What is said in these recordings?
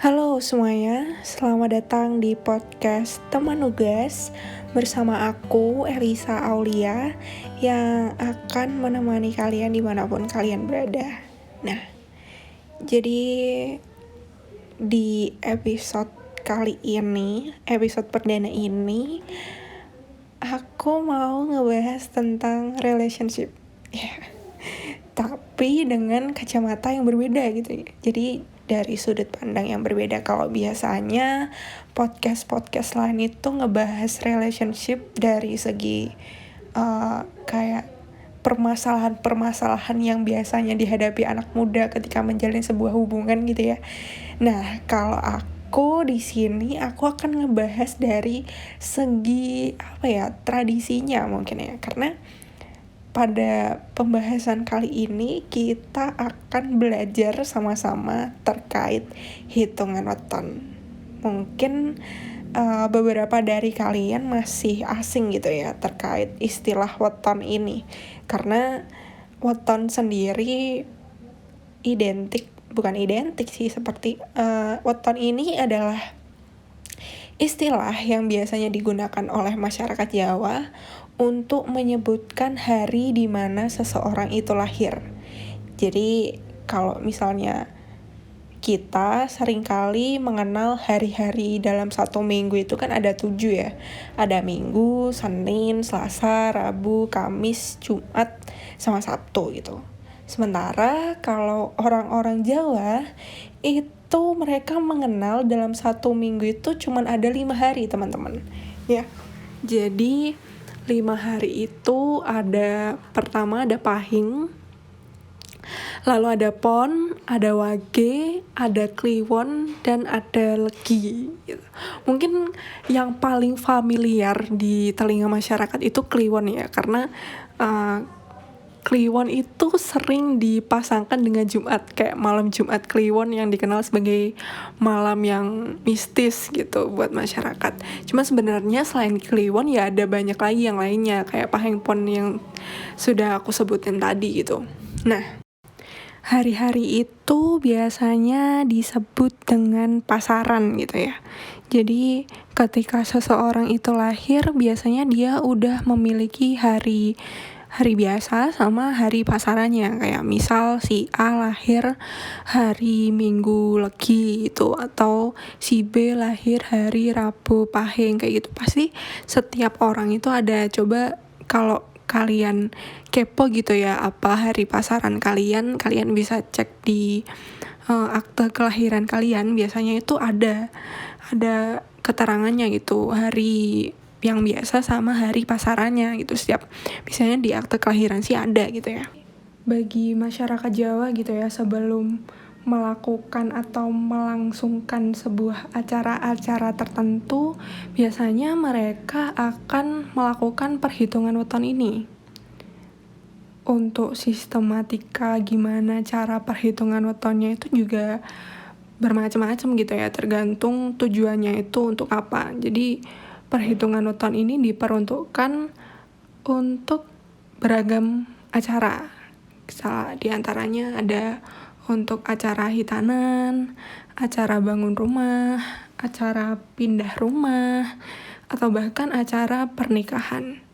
Halo semuanya, selamat datang di podcast Teman Nugas bersama aku, Elisa Aulia, yang akan menemani kalian dimanapun kalian berada. Nah, jadi di episode kali ini, episode perdana ini, aku mau ngebahas tentang relationship. Tapi dengan kacamata yang berbeda gitu ya. Jadi dari sudut pandang yang berbeda. Kalau biasanya podcast lain itu ngebahas relationship dari segi kayak permasalahan-permasalahan yang biasanya dihadapi anak muda ketika menjalin sebuah hubungan gitu ya. Nah, kalau aku di sini aku akan ngebahas dari segi tradisinya mungkin ya. Karena pada pembahasan kali ini kita akan belajar sama-sama terkait hitungan weton. Mungkin beberapa dari kalian masih asing gitu ya terkait istilah weton ini. Karena weton sendiri bukan identik sih, seperti weton ini adalah istilah yang biasanya digunakan oleh masyarakat Jawa untuk menyebutkan hari di mana seseorang itu lahir. Jadi kalau misalnya kita seringkali mengenal hari-hari dalam satu minggu itu kan ada 7 ya. Ada Minggu, Senin, Selasa, Rabu, Kamis, Jumat, sama Sabtu gitu. Sementara kalau orang-orang Jawa itu mereka mengenal dalam satu minggu itu cuma ada 5 hari teman-teman ya. Jadi 5 hari itu pertama ada Pahing, lalu ada Pon, ada Wage, ada Kliwon, dan ada Legi gitu. Mungkin yang paling familiar di telinga masyarakat itu Kliwon ya, karena Kliwon itu sering dipasangkan dengan Jumat, kayak malam Jumat Kliwon yang dikenal sebagai malam yang mistis gitu buat masyarakat. Cuma sebenarnya selain Kliwon ya ada banyak lagi yang lainnya, kayak Pahing Pon yang sudah aku sebutin tadi gitu. Nah, hari-hari itu biasanya disebut dengan pasaran gitu ya. Jadi ketika seseorang itu lahir, biasanya dia udah memiliki hari biasa sama hari pasarannya. Kayak misal si A lahir hari Minggu Legi gitu, atau si B lahir hari Rabu Pahing, kayak gitu. Pasti setiap orang itu ada. Coba kalau kalian kepo gitu ya apa hari pasaran kalian bisa cek di akte kelahiran kalian. Biasanya itu ada keterangannya gitu, hari yang biasa sama hari pasarannya gitu. Misalnya di akte kelahiran sih ada gitu ya. Bagi masyarakat Jawa gitu ya, sebelum melakukan atau melangsungkan sebuah acara-acara tertentu, biasanya mereka akan melakukan perhitungan weton ini. Untuk sistematika gimana cara perhitungan wetonnya itu juga bermacam-macam gitu ya, tergantung tujuannya itu untuk apa. Jadi perhitungan weton ini diperuntukkan untuk beragam acara. Misalnya diantaranya ada untuk acara hitanan, acara bangun rumah, acara pindah rumah, atau bahkan acara pernikahan.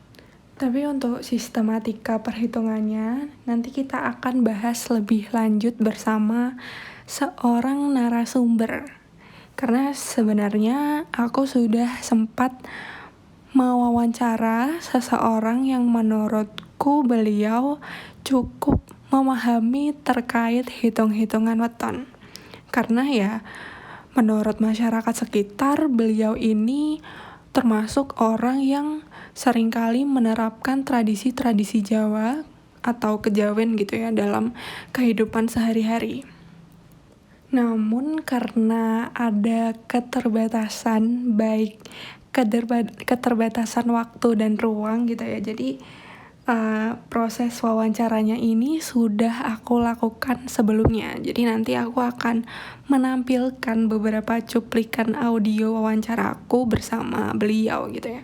Tapi untuk sistematika perhitungannya, nanti kita akan bahas lebih lanjut bersama seorang narasumber. Karena sebenarnya aku sudah sempat mewawancara seseorang yang menurutku beliau cukup memahami terkait hitung-hitungan weton. Karena ya menurut masyarakat sekitar, beliau ini termasuk orang yang seringkali menerapkan tradisi-tradisi Jawa atau kejawen gitu ya dalam kehidupan sehari-hari. Namun karena ada keterbatasan, baik keterbatasan waktu dan ruang gitu ya, jadi proses wawancaranya ini sudah aku lakukan sebelumnya. Jadi nanti aku akan menampilkan beberapa cuplikan audio wawancara aku bersama beliau gitu ya.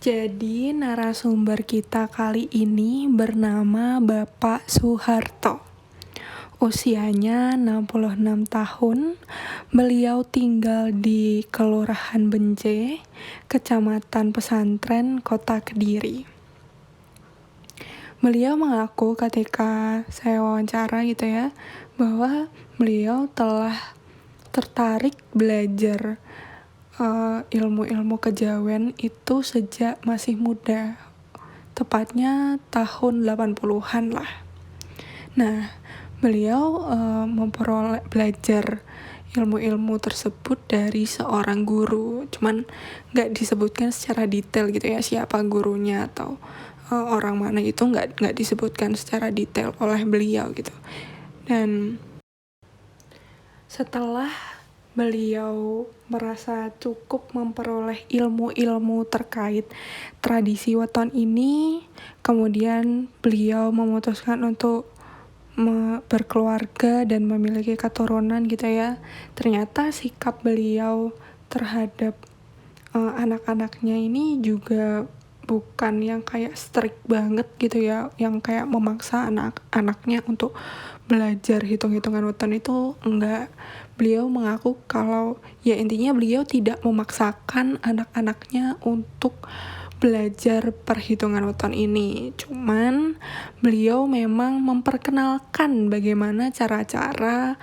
Jadi narasumber kita kali ini bernama Bapak Soeharto. Usianya 66 tahun, beliau tinggal di Kelurahan Benje, Kecamatan Pesantren, Kota Kediri. Beliau mengaku ketika saya wawancara gitu ya, bahwa beliau telah tertarik belajar ilmu-ilmu kejawen itu sejak masih muda, tepatnya tahun 80-an lah. Nah, beliau belajar ilmu-ilmu tersebut dari seorang guru, cuman nggak disebutkan secara detail gitu ya siapa gurunya atau orang mana, itu nggak disebutkan secara detail oleh beliau gitu. Dan setelah beliau merasa cukup memperoleh ilmu-ilmu terkait tradisi weton ini, kemudian beliau memutuskan untuk berkeluarga dan memiliki keturunan gitu ya. Ternyata sikap beliau terhadap anak-anaknya ini juga bukan yang kayak strict banget gitu ya, yang kayak memaksa anak-anaknya untuk belajar hitung-hitungan weton, itu enggak. Beliau mengaku kalau ya intinya beliau tidak memaksakan anak-anaknya untuk belajar perhitungan weton ini. Cuman beliau memang memperkenalkan bagaimana cara-cara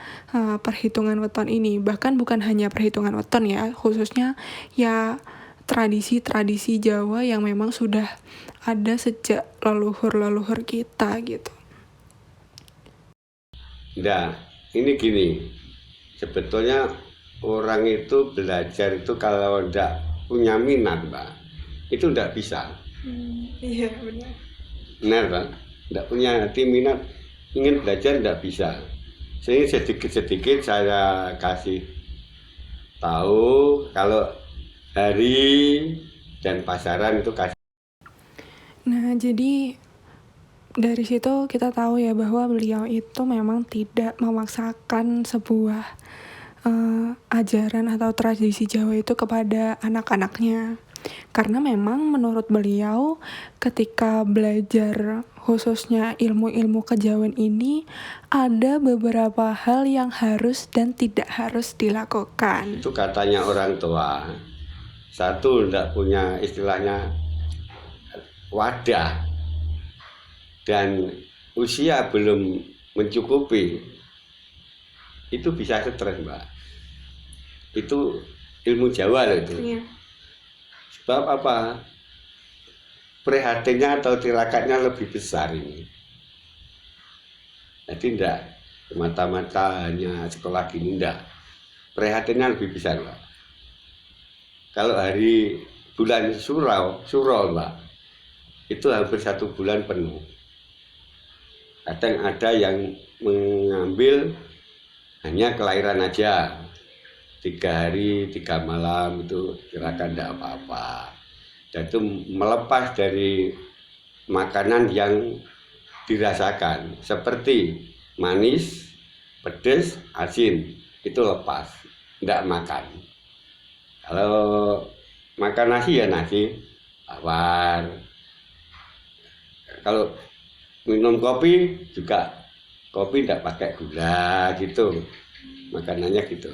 perhitungan weton ini. Bahkan bukan hanya perhitungan weton ya, khususnya ya tradisi-tradisi Jawa yang memang sudah ada sejak leluhur-leluhur kita gitu. Nah, ini gini, sebetulnya orang itu belajar itu kalau tidak punya minat, Mbak, itu tidak bisa. Iya benar. Benar, Pak? Tidak punya hati minat, ingin belajar tidak bisa. Sehingga sedikit-sedikit saya kasih tahu kalau hari dan pasaran itu kasih. Nah, jadi dari situ kita tahu ya bahwa beliau itu memang tidak memaksakan sebuah ajaran atau tradisi Jawa itu kepada anak-anaknya. Karena memang menurut beliau ketika belajar khususnya ilmu-ilmu kejawen ini ada beberapa hal yang harus dan tidak harus dilakukan. Itu katanya orang tua. Satu, tidak punya istilahnya wadah dan usia belum mencukupi, itu bisa stres, Mbak. Itu ilmu Jawa loh itu. Iya. Sebab apa? Prihatinnya atau tirakatnya lebih besar ini. Jadi tidak mata-mata hanya sekolah gini, tidak. Prihatinnya lebih besar, Mbak. Kalau hari bulan Suro, Mbak, itu hampir 1 bulan penuh. Kadang ada yang mengambil hanya kelahiran aja, 3 hari 3 malam itu kirakan tidak apa-apa. Dan itu melepas dari makanan yang dirasakan seperti manis, pedas, asin, itu lepas, tidak makan. Kalau makan nasi ya nasi, tawar. Kalau minum kopi juga kopi tidak pakai gula gitu, makanannya gitu.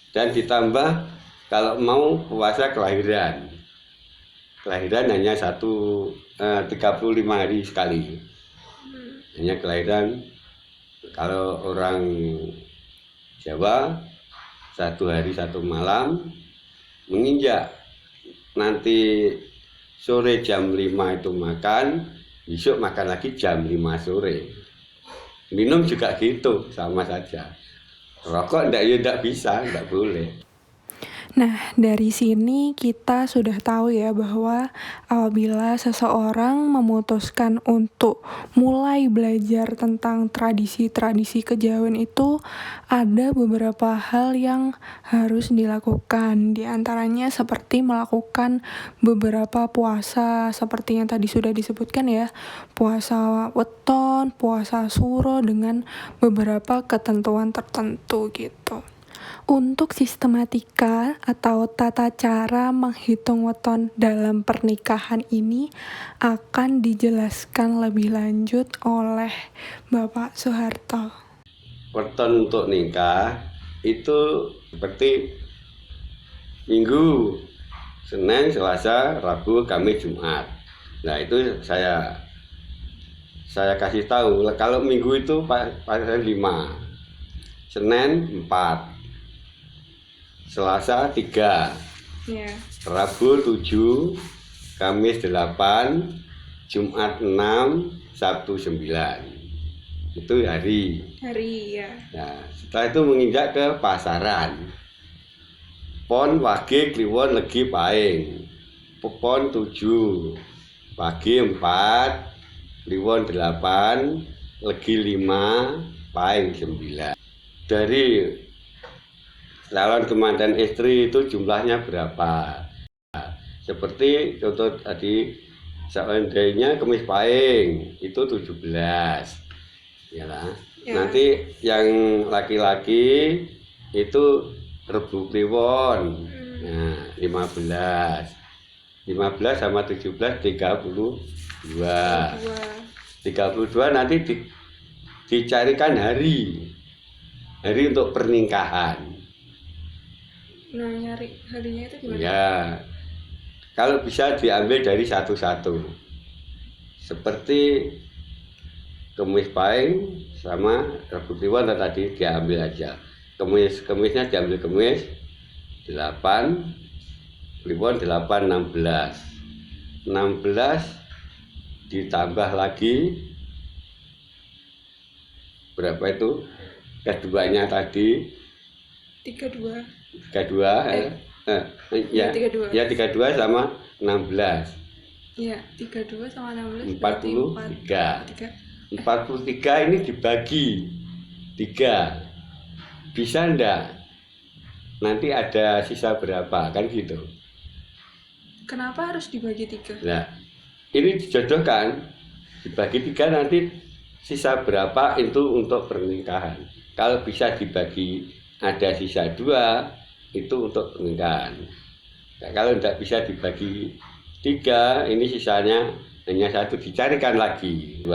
Dan ditambah kalau mau puasa kelahiran hanya 35 hari sekali, hanya kelahiran. Kalau orang Jawa 1 hari 1 malam, menginjak nanti sore jam 5 itu makan, besok makan lagi jam 5 sore. Minum juga gitu, sama saja. Rokok tidak bisa, tidak boleh. Nah, dari sini kita sudah tahu ya bahwa apabila seseorang memutuskan untuk mulai belajar tentang tradisi-tradisi kejawen itu ada beberapa hal yang harus dilakukan. Di antaranya seperti melakukan beberapa puasa seperti yang tadi sudah disebutkan ya. Puasa weton, puasa suro dengan beberapa ketentuan tertentu gitu. Untuk sistematika atau tata cara menghitung weton dalam pernikahan ini akan dijelaskan lebih lanjut oleh Bapak Soeharto. weton untuk nikah itu seperti Minggu, Senin, Selasa, Rabu, Kamis, Jumat. Nah itu saya kasih tahu. Kalau Minggu itu pasaran 5, Senin 4, Selasa 3, Rabu 7, Kamis 8, Jumat 6, Sabtu 9. Itu hari ya. Nah setelah itu menginjak ke pasaran. Pon, Wage, Kliwon, Legi, Pahing. Pon 7, Wage 4, Kliwon 8, Legi 5, Pahing 9. Dari calon kemanten istri itu jumlahnya berapa? Seperti contoh tadi, seandainya Kemis Pahing itu 17, ya lah. Nanti yang laki-laki itu Rebu Kliwon, nah 15 sama 17 32 nanti dicarikan hari untuk pernikahan. Nah nyari harinya itu gimana? Ya kalau bisa diambil dari satu-satu, seperti Kemis Pahing sama Rebu Kliwon tadi diambil aja. Kemisnya diambil Kemis 8, Kliwon 8, 16 ditambah lagi berapa itu? Keduanya tadi 32 ya 32 sama 16. Iya, 32 sama 16 43 ini dibagi 3. Bisa enggak? Nanti ada sisa berapa, kan gitu. Kenapa harus dibagi 3? Nah, ini dijodohkan, dibagi 3 nanti sisa berapa itu untuk pernikahan. Kalau bisa dibagi ada sisa 2 itu untuk pernikahan. Nah, kalau tidak bisa dibagi 3, ini sisanya hanya 1, dicarikan lagi 2,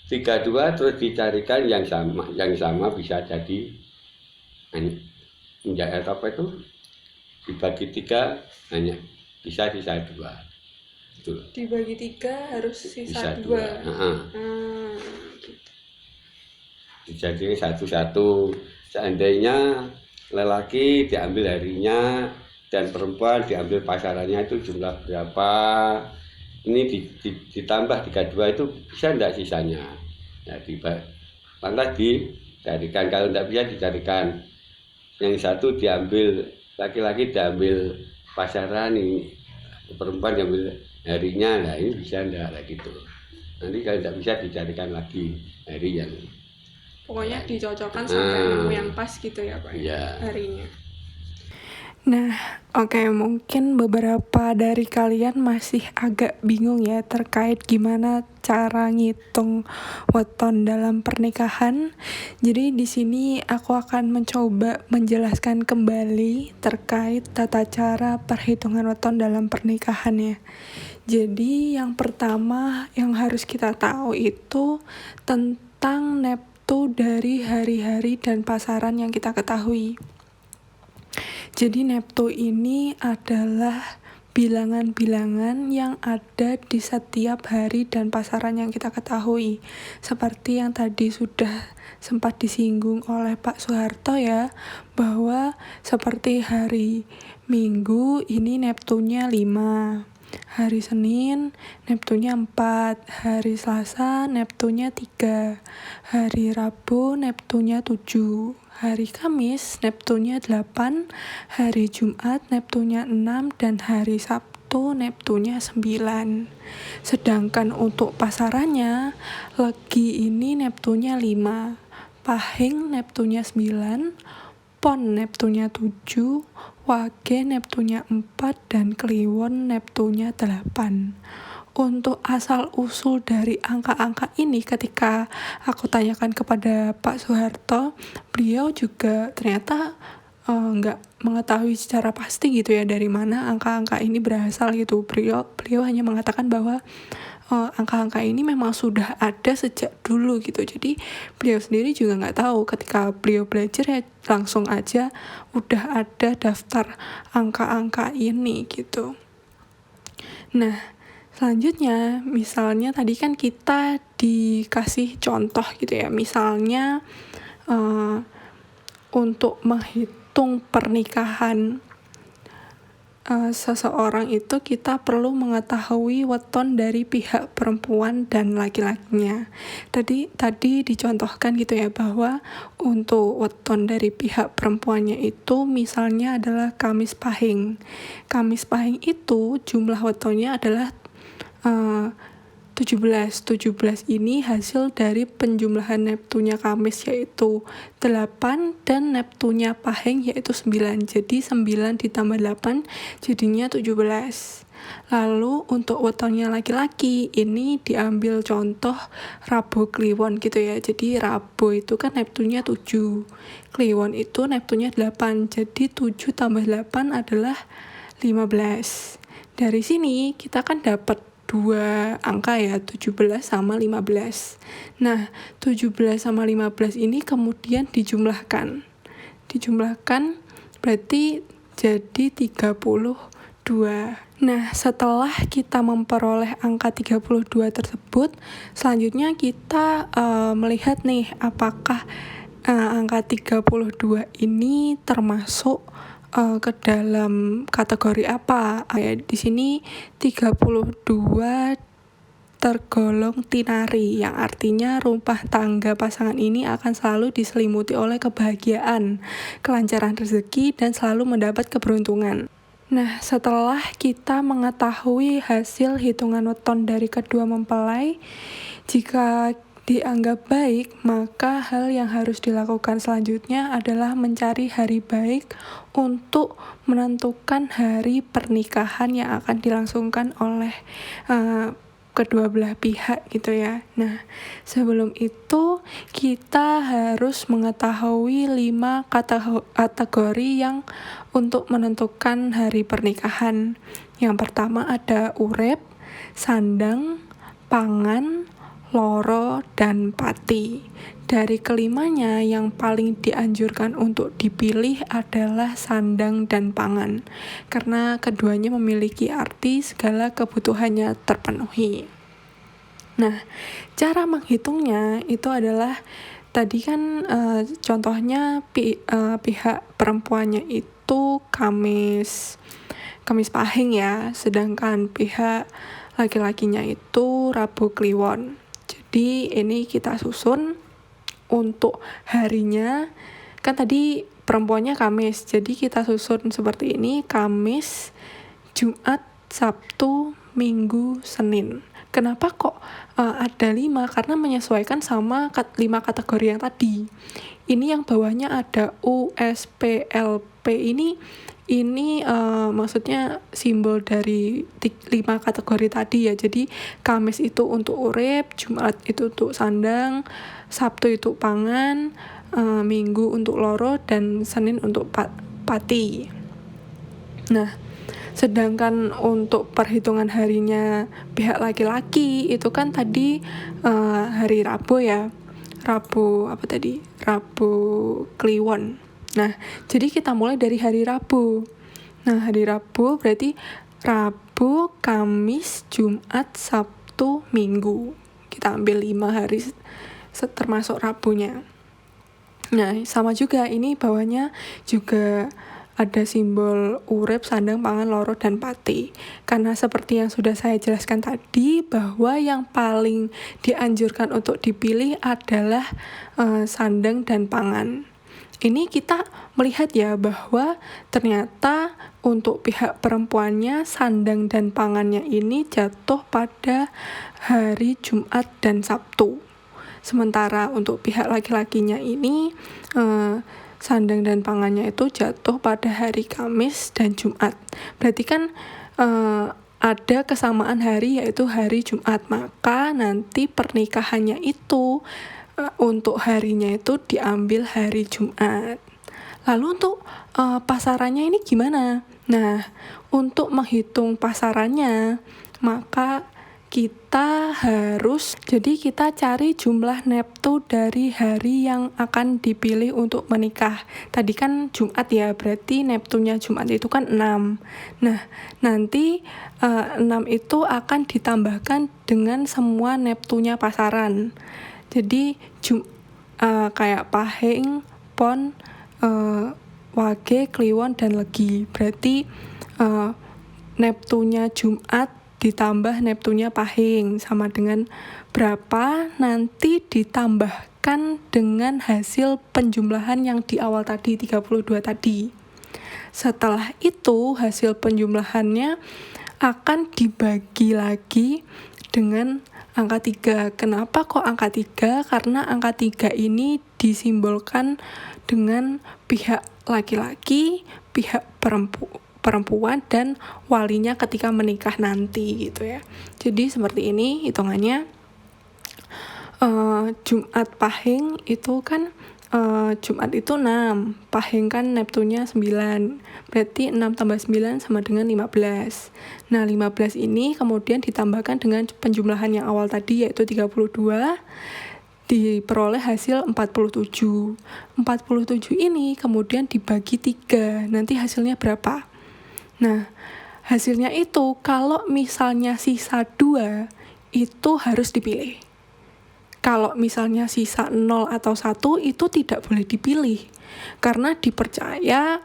32 terus dicarikan yang sama bisa jadi menjadi apa itu dibagi 3 hanya bisa sisa 2 itu. Dibagi 3 harus sisa 2. Gitu. Dijadikan satu-satu. Seandainya lelaki diambil harinya dan perempuan diambil pasarannya itu jumlah berapa, ini ditambah 32 itu bisa enggak sisanya. Nah, lantas dicarikan, kalau enggak bisa dicarikan yang satu diambil laki-laki diambil pasaran, ini perempuan diambil harinya. Nah ini bisa enggak lah gitu. Nanti kalau tidak bisa dicarikan lagi hari yang pokoknya dicocokkan sampai nemu yang pas gitu ya Pak ya. Harinya. Nah, oke, mungkin beberapa dari kalian masih agak bingung ya terkait gimana cara ngitung weton dalam pernikahan. Jadi di sini aku akan mencoba menjelaskan kembali terkait tata cara perhitungan weton dalam pernikahan ya. Jadi yang pertama yang harus kita tahu itu tentang neptu dari hari-hari dan pasaran yang kita ketahui. Jadi neptu ini adalah bilangan-bilangan yang ada di setiap hari dan pasaran yang kita ketahui. Seperti yang tadi sudah sempat disinggung oleh Pak Soeharto ya, bahwa seperti hari Minggu ini neptunya 5, hari Senin neptunya 4, hari Selasa neptunya 3, hari Rabu neptunya 7, hari Kamis neptunya 8, hari Jumat neptunya 6, dan hari Sabtu neptunya 9. Sedangkan untuk pasarannya, Legi ini neptunya 5, Pahing neptunya 9, Pon neptunya 7, Wage neptunya 4, dan Kliwon neptunya 8. Untuk asal-usul dari angka-angka ini ketika aku tanyakan kepada Pak Soeharto, beliau juga ternyata nggak mengetahui secara pasti gitu ya dari mana angka-angka ini berasal gitu. Beliau hanya mengatakan bahwa angka-angka ini memang sudah ada sejak dulu gitu. Jadi beliau sendiri juga nggak tahu, ketika beliau belajar ya langsung aja udah ada daftar angka-angka ini gitu. Nah, selanjutnya misalnya tadi kan kita dikasih contoh gitu ya, misalnya untuk menghitung pernikahan seseorang itu kita perlu mengetahui weton dari pihak perempuan dan laki-lakinya. Tadi dicontohkan gitu ya, bahwa untuk weton dari pihak perempuannya itu misalnya adalah Kamis Pahing. Kamis Pahing itu jumlah wetonnya adalah 17 ini hasil dari penjumlahan neptunya Kamis yaitu 8 dan neptunya Pahing yaitu 9. Jadi 9 ditambah 8 jadinya 17. Lalu untuk wetonnya laki-laki ini diambil contoh Rabu Kliwon gitu ya. Jadi Rabu itu kan neptunya 7, Kliwon itu neptunya 8. Jadi 7 tambah 8 adalah 15. Dari sini kita kan dapat dua angka ya, 17 sama 15. Nah, 17 sama 15 ini kemudian dijumlahkan berarti jadi 32. Nah, setelah kita memperoleh angka 32 tersebut, selanjutnya kita melihat nih apakah angka 32 ini termasuk ke dalam kategori apa. Di sini 32 tergolong tinari, yang artinya rumah tangga pasangan ini akan selalu diselimuti oleh kebahagiaan, kelancaran rezeki, dan selalu mendapat keberuntungan. Nah, setelah kita mengetahui hasil hitungan weton dari kedua mempelai, jika dianggap baik, maka hal yang harus dilakukan selanjutnya adalah mencari hari baik untuk menentukan hari pernikahan yang akan dilangsungkan oleh kedua belah pihak gitu ya. Nah, sebelum itu kita harus mengetahui 5 kategori yang untuk menentukan hari pernikahan. Yang pertama ada urip, sandang, pangan, loro, dan pati. Dari kelimanya yang paling dianjurkan untuk dipilih adalah sandang dan pangan, karena keduanya memiliki arti segala kebutuhannya terpenuhi. Nah, cara menghitungnya itu adalah tadi kan contohnya pihak perempuannya itu Kamis Pahing ya, sedangkan pihak laki-lakinya itu Rabu Kliwon. Jadi ini kita susun untuk harinya, kan tadi perempuannya Kamis, jadi kita susun seperti ini: Kamis, Jumat, Sabtu, Minggu, Senin. Kenapa kok ada 5? Karena menyesuaikan sama 5 kategori yang tadi. Ini yang bawahnya ada USPLP ini maksudnya simbol dari 5 kategori tadi ya. Jadi Kamis itu untuk urip, Jumat itu untuk sandang, Sabtu itu pangan, Minggu untuk loro, dan Senin untuk pati. Nah, sedangkan untuk perhitungan harinya pihak laki-laki itu kan tadi hari Rabu ya. Rabu Kliwon. Nah, jadi kita mulai dari hari Rabu. Nah, hari Rabu berarti Rabu, Kamis, Jumat, Sabtu, Minggu. Kita ambil 5 hari termasuk Rabunya. Nah, sama juga ini bawahnya juga ada simbol urip, sandang, pangan, loro, dan pati. Karena seperti yang sudah saya jelaskan tadi, bahwa yang paling dianjurkan untuk dipilih adalah sandang dan pangan. Ini kita melihat ya bahwa ternyata untuk pihak perempuannya sandang dan pangannya ini jatuh pada hari Jumat dan Sabtu. Sementara untuk pihak laki-lakinya ini sandang dan pangannya itu jatuh pada hari Kamis dan Jumat. Berarti kan ada kesamaan hari yaitu hari Jumat, maka nanti pernikahannya itu untuk harinya itu diambil hari Jumat. Lalu untuk pasarannya ini gimana? Nah, untuk menghitung pasarannya, maka kita cari jumlah neptu dari hari yang akan dipilih untuk menikah. Tadi kan Jumat ya, berarti neptunya Jumat itu kan 6. Nah, nanti 6 itu akan ditambahkan dengan semua neptunya pasaran. Jadi kayak Pahing, Pon, Wage, Kliwon, dan Legi. Berarti neptunya Jumat ditambah neptunya Pahing sama dengan berapa, nanti ditambahkan dengan hasil penjumlahan yang di awal tadi 32 tadi. Setelah itu hasil penjumlahannya akan dibagi lagi dengan angka 3. Kenapa kok angka 3? Karena angka 3 ini disimbolkan dengan pihak laki-laki, pihak perempuan, dan walinya ketika menikah nanti gitu ya. Jadi seperti ini hitungannya. Jumat Pahing itu kan Jumat itu 6, Pahing kan neptunya 9, berarti 6 tambah 9 sama dengan 15. Nah 15 ini kemudian ditambahkan dengan penjumlahan yang awal tadi yaitu 32, diperoleh hasil 47. 47 ini kemudian dibagi 3, nanti hasilnya berapa? Nah, hasilnya itu kalau misalnya sisa 2 itu harus dipilih. Kalau misalnya sisa 0 atau 1 itu tidak boleh dipilih. Karena dipercaya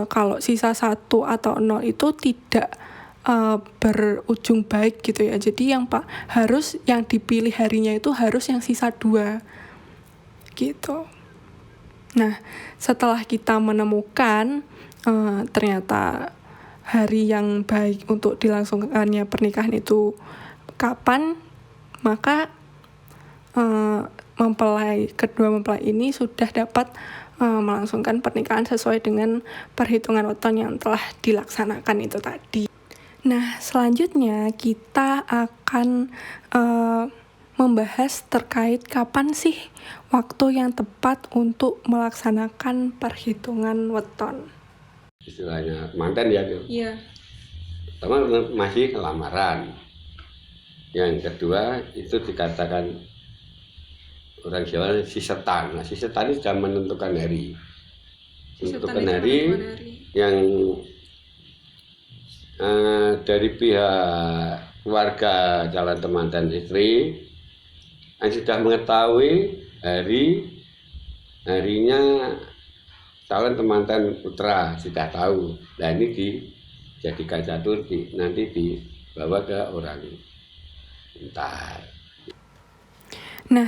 kalau sisa 1 atau 0 itu tidak berujung baik gitu ya. Jadi yang dipilih harinya itu harus yang sisa 2. Gitu. Nah, setelah kita menemukan ternyata hari yang baik untuk dilangsungkannya pernikahan itu kapan, maka kedua mempelai ini sudah dapat melangsungkan pernikahan sesuai dengan perhitungan weton yang telah dilaksanakan itu tadi. Nah, selanjutnya kita akan membahas terkait kapan sih waktu yang tepat untuk melaksanakan perhitungan weton. Istilahnya manten ya tuh. Iya. Pertama masih lamaran. Yang kedua itu dikatakan orang Jawa si setan. Nah, si setan ini sudah menentukan hari. Menentukan hari yang dari pihak keluarga calon temanten istri yang sudah mengetahui harinya calon temanten putra sudah tahu. Nah ini dijadikan satu nanti dibawa ke orang entar. Nah,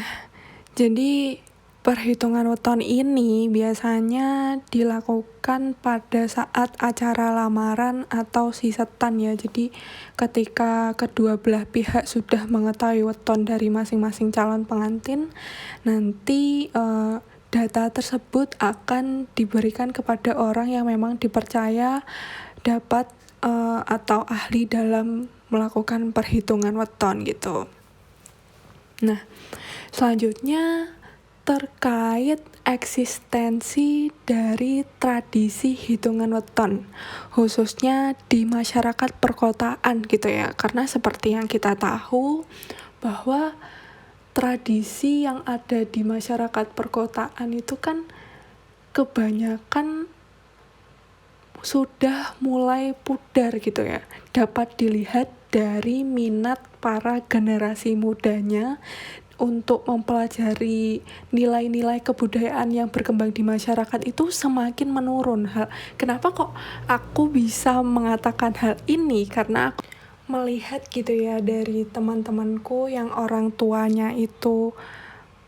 jadi perhitungan weton ini biasanya dilakukan pada saat acara lamaran atau sisetan ya. Jadi ketika kedua belah pihak sudah mengetahui weton dari masing-masing calon pengantin, nanti data tersebut akan diberikan kepada orang yang memang dipercaya dapat atau ahli dalam melakukan perhitungan weton gitu. Nah, selanjutnya terkait eksistensi dari tradisi hitungan weton, khususnya di masyarakat perkotaan gitu ya. Karena seperti yang kita tahu bahwa tradisi yang ada di masyarakat perkotaan itu kan kebanyakan sudah mulai pudar gitu ya. Dapat dilihat dari minat para generasi mudanya untuk mempelajari nilai-nilai kebudayaan yang berkembang di masyarakat itu semakin menurun. Kenapa kok aku bisa mengatakan hal ini? Karena aku melihat gitu ya dari teman-temanku yang orang tuanya itu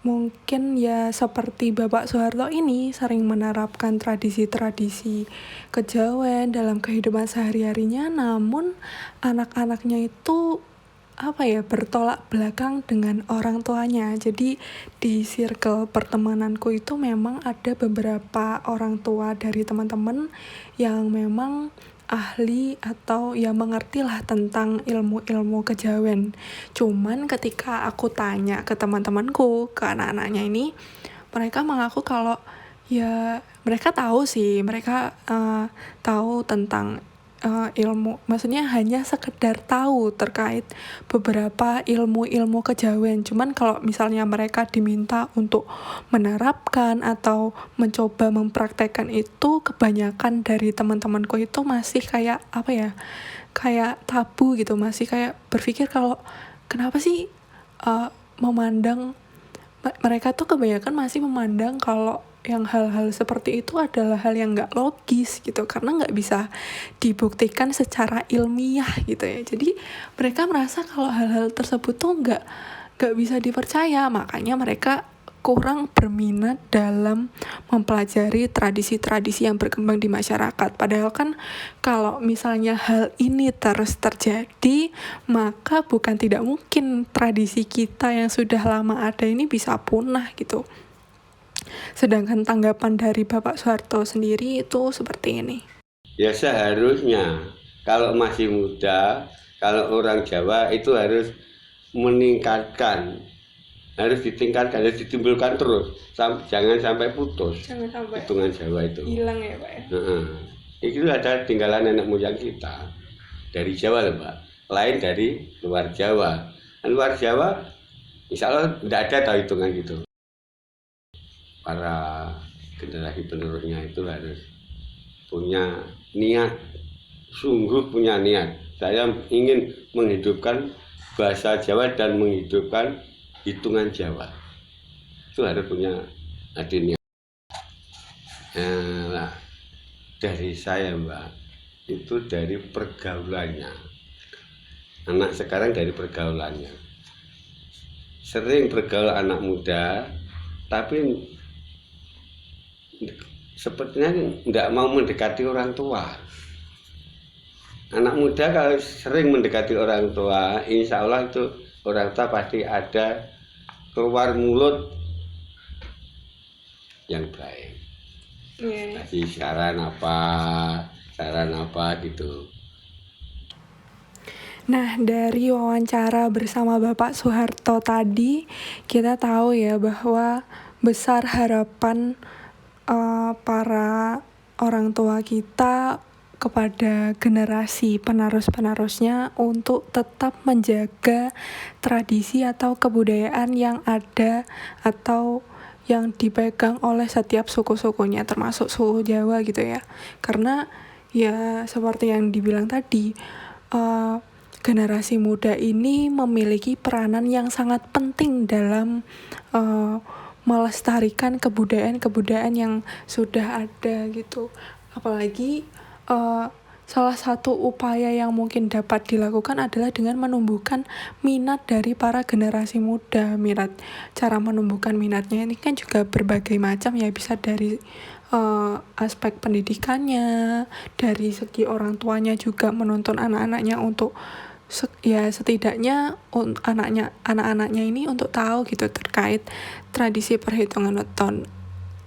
mungkin ya seperti Bapak Soeharto ini sering menerapkan tradisi-tradisi kejawen dalam kehidupan sehari-harinya, namun anak-anaknya itu bertolak belakang dengan orang tuanya. Jadi di circle pertemananku itu memang ada beberapa orang tua dari teman-teman yang memang ahli atau ya mengerti lah tentang ilmu-ilmu kejawen. Cuman ketika aku tanya ke teman-temanku, ke anak-anaknya ini, mereka mengaku kalau ya mereka tahu sih, mereka tahu tentang ilmu, maksudnya hanya sekedar tahu terkait beberapa ilmu-ilmu kejawen. Cuman kalau misalnya mereka diminta untuk menerapkan atau mencoba mempraktekkan itu, kebanyakan dari teman-temanku itu masih kayak apa ya, kayak tabu gitu, masih kayak berpikir kalau kenapa sih memandang mereka tuh kebanyakan masih memandang kalau yang hal-hal seperti itu adalah hal yang nggak logis gitu, karena nggak bisa dibuktikan secara ilmiah gitu ya. Jadi mereka merasa kalau hal-hal tersebut tuh nggak bisa dipercaya, makanya mereka kurang berminat dalam mempelajari tradisi-tradisi yang berkembang di masyarakat. Padahal kan kalau misalnya hal ini terus terjadi, maka bukan tidak mungkin tradisi kita yang sudah lama ada ini bisa punah gitu. Sedangkan tanggapan dari Bapak Soeharto sendiri itu seperti ini. Ya seharusnya kalau masih muda, kalau orang Jawa itu harus meningkatkan, harus ditingkatkan, harus ditimbulkan terus, jangan sampai putus. Jangan sampai hitungan Jawa itu hilang ya Pak ya. Itu ada tinggalan nenek moyang kita dari Jawa loh Mbak, lain dari luar Jawa. Luar Jawa insya Allah tidak ada tahu hitungan gitu. Para generasi penerusnya itu harus punya niat, sungguh punya niat. Saya ingin menghidupkan bahasa Jawa dan menghidupkan hitungan Jawa. Itu harus punya niat. Nah, dari saya Mbak, itu dari pergaulannya. Anak sekarang dari pergaulannya. Sering bergaul anak muda, tapi sepertinya tidak mau mendekati orang tua. Anak muda kalau sering mendekati orang tua, insya Allah itu orang tua pasti ada keluar mulut yang baik. Kasih saran apa gitu. Nah, dari wawancara bersama Bapak Soeharto tadi, kita tahu ya bahwa besar harapan para orang tua kita kepada generasi penerus-penerusnya untuk tetap menjaga tradisi atau kebudayaan yang ada atau yang dipegang oleh setiap suku-sukunya, termasuk suku Jawa gitu ya. Karena ya seperti yang dibilang tadi, generasi muda ini memiliki peranan yang sangat penting dalam melestarikan kebudayaan-kebudayaan yang sudah ada gitu. Apalagi salah satu upaya yang mungkin dapat dilakukan adalah dengan menumbuhkan minat dari para generasi muda. Cara menumbuhkan minatnya ini kan juga berbagai macam ya, bisa dari aspek pendidikannya, dari segi orang tuanya juga menuntun anak-anaknya untuk ya setidaknya anak-anaknya ini untuk tahu gitu terkait tradisi perhitungan weton.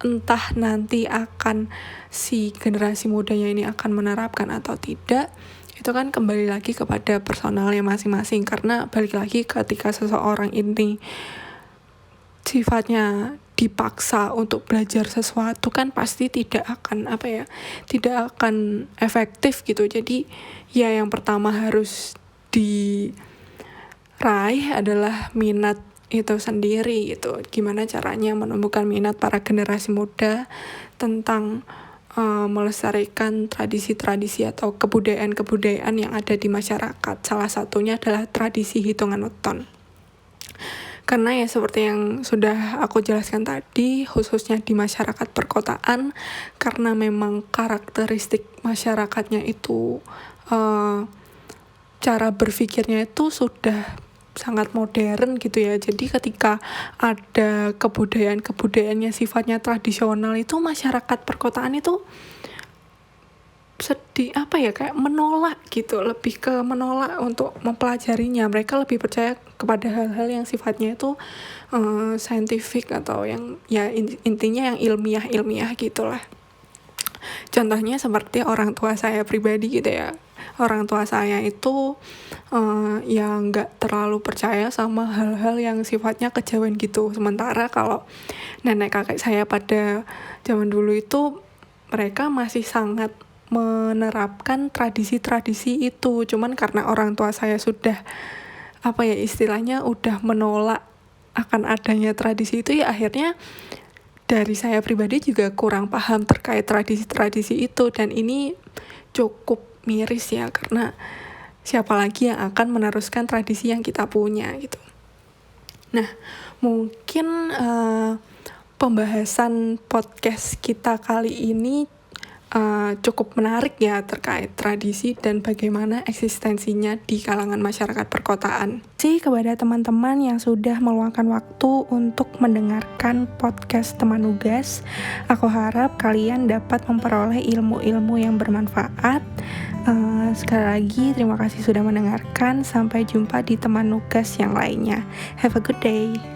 Entah nanti akan si generasi mudanya ini akan menerapkan atau tidak, itu kan kembali lagi kepada personalnya masing-masing. Karena balik lagi, ketika seseorang ini sifatnya dipaksa untuk belajar sesuatu kan pasti tidak akan efektif gitu. Jadi ya yang pertama harus diraih adalah minat itu sendiri gitu. Gimana caranya menumbuhkan minat para generasi muda tentang melestarikan tradisi-tradisi atau kebudayaan-kebudayaan yang ada di masyarakat. Salah satunya adalah tradisi hitungan weton. Karena ya seperti yang sudah aku jelaskan tadi, khususnya di masyarakat perkotaan, karena memang karakteristik masyarakatnya itu cara berpikirnya itu sudah sangat modern gitu ya. Jadi ketika ada kebudayaan-kebudayaan yang sifatnya tradisional itu, masyarakat perkotaan itu kayak menolak gitu, lebih ke menolak untuk mempelajarinya. Mereka lebih percaya kepada hal-hal yang sifatnya itu scientific atau yang ya intinya yang ilmiah gitulah. Contohnya seperti orang tua saya pribadi gitu ya. Orang tua saya itu yang nggak terlalu percaya sama hal-hal yang sifatnya kejawen gitu. Sementara kalau nenek kakek saya pada zaman dulu itu mereka masih sangat menerapkan tradisi-tradisi itu. Cuman karena orang tua saya sudah istilahnya udah menolak akan adanya tradisi itu, ya akhirnya dari saya pribadi juga kurang paham terkait tradisi-tradisi itu. Dan ini cukup miris ya, karena siapa lagi yang akan meneruskan tradisi yang kita punya gitu. Nah, mungkin pembahasan podcast kita kali ini cukup menarik ya terkait tradisi dan bagaimana eksistensinya di kalangan masyarakat perkotaan. Kepada teman-teman yang sudah meluangkan waktu untuk mendengarkan podcast Teman Nugas, aku harap kalian dapat memperoleh ilmu-ilmu yang bermanfaat. Sekali lagi terima kasih sudah mendengarkan. Sampai jumpa di Teman Nugas yang lainnya. Have a good day.